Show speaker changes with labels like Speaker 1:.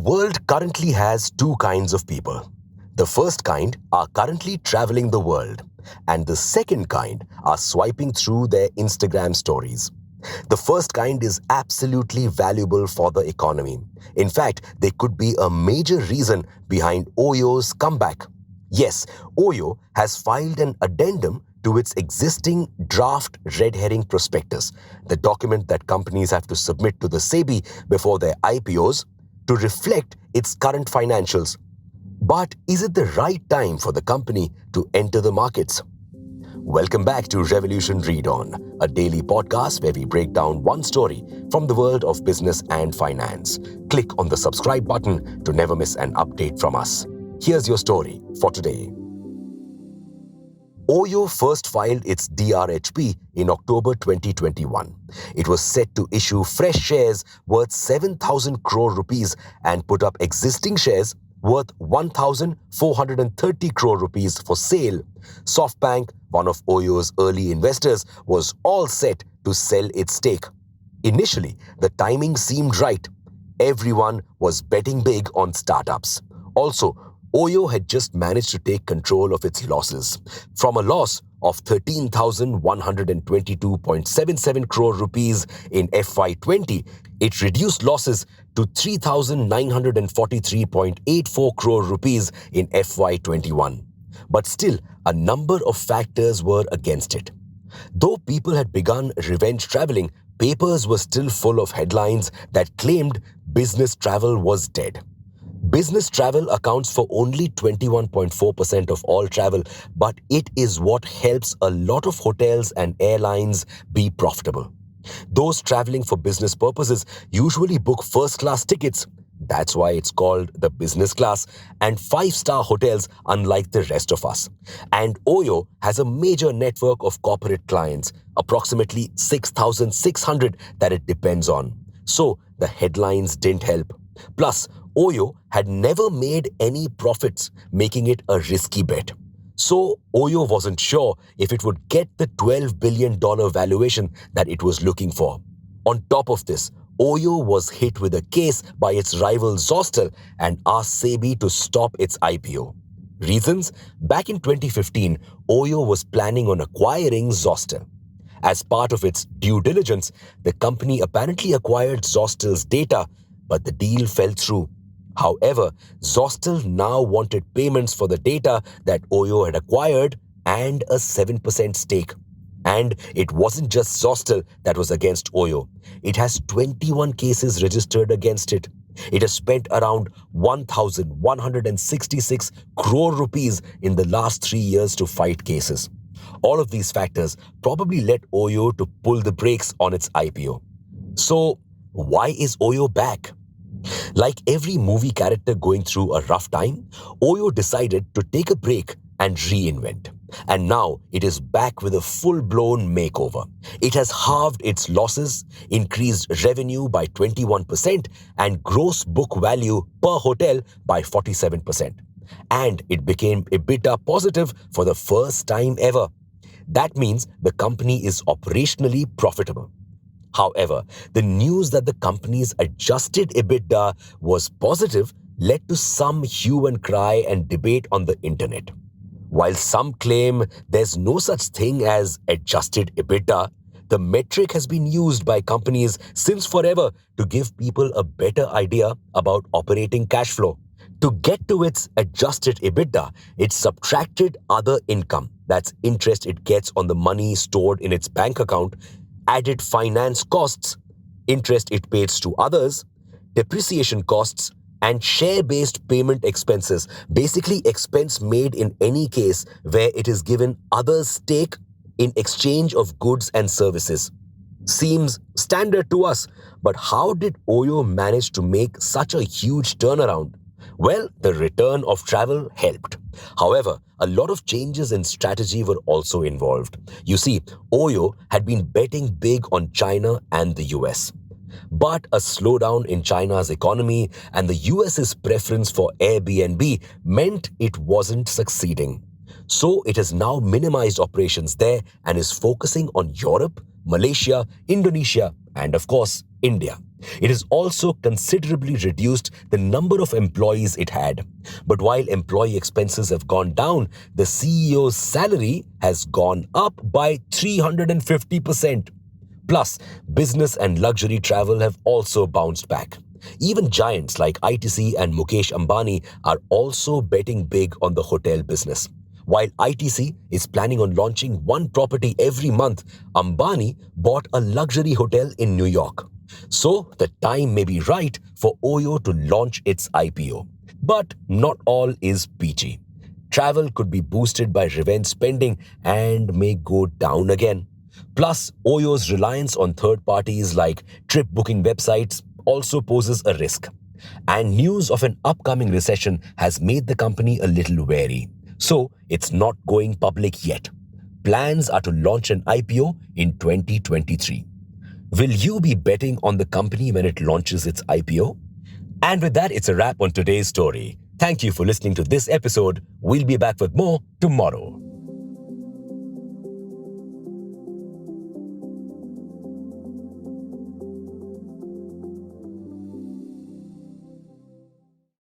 Speaker 1: world currently has two kinds of people. The first kind are currently traveling the world, and the second kind are swiping through their Instagram stories. The first kind is absolutely valuable for the economy. In fact, they could be a major reason behind OYO's comeback. Yes, OYO has filed an addendum to its existing draft red herring prospectus, the document that companies have to submit to the SEBI before their IPOs, to reflect its current financials. But is it the right time for the company to enter the markets? Welcome back to Revolution Read On, a daily podcast where we break down one story from the world of business and finance. Click on the subscribe button to never miss an update from us. Here's your story for today. OYO first filed its DRHP in October 2021. It was set to issue fresh shares worth 7,000 crore rupees and put up existing shares worth 1,430 crore rupees for sale. SoftBank, one of OYO's early investors, was all set to sell its stake. Initially, the timing seemed right. Everyone was betting big on startups. Also, OYO had just managed to take control of its losses. From a loss of 13,122.77 crore rupees in FY20, it reduced losses to 3,943.84 crore rupees in FY21. But still, a number of factors were against it. Though people had begun revenge traveling, papers were still full of headlines that claimed business travel was dead. Business travel accounts for only 21.4% of all travel, but it is what helps a lot of hotels and airlines be profitable. Those traveling for business purposes usually book first-class tickets. That's why it's called the business class, and five-star hotels unlike the rest of us. And OYO has a major network of corporate clients, approximately 6,600 that it depends on. So the headlines didn't help. Plus, OYO had never made any profits, making it a risky bet. So, OYO wasn't sure if it would get the $12 billion valuation that it was looking for. On top of this, OYO was hit with a case by its rival Zostel and asked SEBI to stop its IPO. Reasons? Back in 2015, OYO was planning on acquiring Zostel. As part of its due diligence, the company apparently acquired Zostel's data, but the deal fell through. However, Zostel now wanted payments for the data that OYO had acquired and a 7% stake. And it wasn't just Zostel that was against OYO. It has 21 cases registered against it. It has spent around 1,166 crore rupees in the last 3 years to fight cases. All of these factors probably led OYO to pull the brakes on its IPO. So, why is OYO back? Like every movie character going through a rough time, OYO decided to take a break and reinvent. And now it is back with a full-blown makeover. It has halved its losses, increased revenue by 21%, and gross book value per hotel by 47%. And it became EBITDA positive for the first time ever. That means the company is operationally profitable. However, the news that the company's adjusted EBITDA was positive led to some hue and cry and debate on the internet. While some claim there's no such thing as adjusted EBITDA, the metric has been used by companies since forever to give people a better idea about operating cash flow. To get to its adjusted EBITDA, it subtracted other income, that's interest it gets on the money stored in its bank account, added finance costs, interest it pays to others, depreciation costs, and share-based payment expenses, basically expense made in any case where it is given others' stake in exchange of goods and services. Seems standard to us, but how did OYO manage to make such a huge turnaround? Well, the return of travel helped. However, a lot of changes in strategy were also involved. You see, OYO had been betting big on China and the US. But a slowdown in China's economy and the US's preference for Airbnb meant it wasn't succeeding. So it has now minimized operations there and is focusing on Europe, Malaysia, Indonesia, and of course, India. It has also considerably reduced the number of employees it had. But while employee expenses have gone down, the CEO's salary has gone up by 350%. Plus, business and luxury travel have also bounced back. Even giants like ITC and Mukesh Ambani are also betting big on the hotel business. While ITC is planning on launching one property every month, Ambani bought a luxury hotel in New York. So, the time may be right for OYO to launch its IPO. But not all is peachy. Travel could be boosted by revenge spending and may go down again. Plus, OYO's reliance on third parties like trip booking websites also poses a risk. And news of an upcoming recession has made the company a little wary. So, it's not going public yet. Plans are to launch an IPO in 2023. Will you be betting on the company when it launches its IPO? And with that, it's a wrap on today's story. Thank you for listening to this episode. We'll be back with more tomorrow.